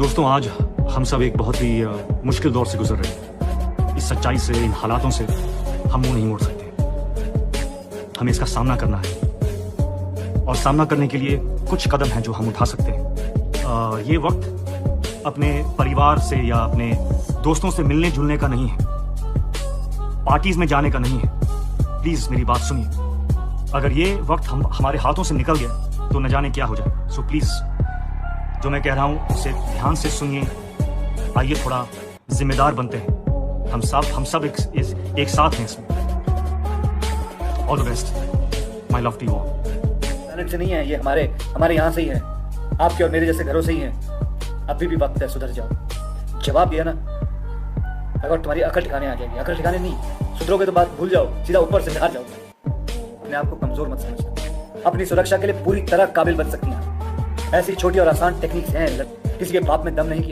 दोस्तों, आज हम सब एक बहुत ही मुश्किल दौर से गुजर रहे हैं। इस सच्चाई से, इन हालातों से हम मुंह नहीं मोड़ सकते। हमें इसका सामना करना है और सामना करने के लिए कुछ कदम हैं जो हम उठा सकते हैं। ये वक्त अपने परिवार से या अपने दोस्तों से मिलने जुलने का नहीं है, पार्टीज में जाने का नहीं है। प्लीज मेरी बात सुनिए। अगर ये वक्त हमारे हाथों से निकल गया तो न जाने क्या हो जाए। सो प्लीज, जो मैं कह रहा हूं उसे ध्यान से सुनिए। आइए थोड़ा जिम्मेदार बनते हैं। हम सब एक साथ हैं इसमें। All the best, my love to you all. Planet से नहीं है ये, हमारे यहाँ से ही है, आपके और मेरे जैसे घरों से ही है। अभी भी वक्त है, सुधर जाओ। जवाब दिया ना, अगर तुम्हारी अकल ठिकाने आ जाएगी। अकल ठिकाने नहीं, सुधरोगे तो बात भूल जाओ, सीधा ऊपर से बाहर जाओ। अपने आप को कमजोर मत समझना, अपनी सुरक्षा के लिए पूरी तरह काबिल बन सकती हैं। ऐसी छोटी और आसान टेक्निक्स हैं, किसी के बाप में दम नहीं किया।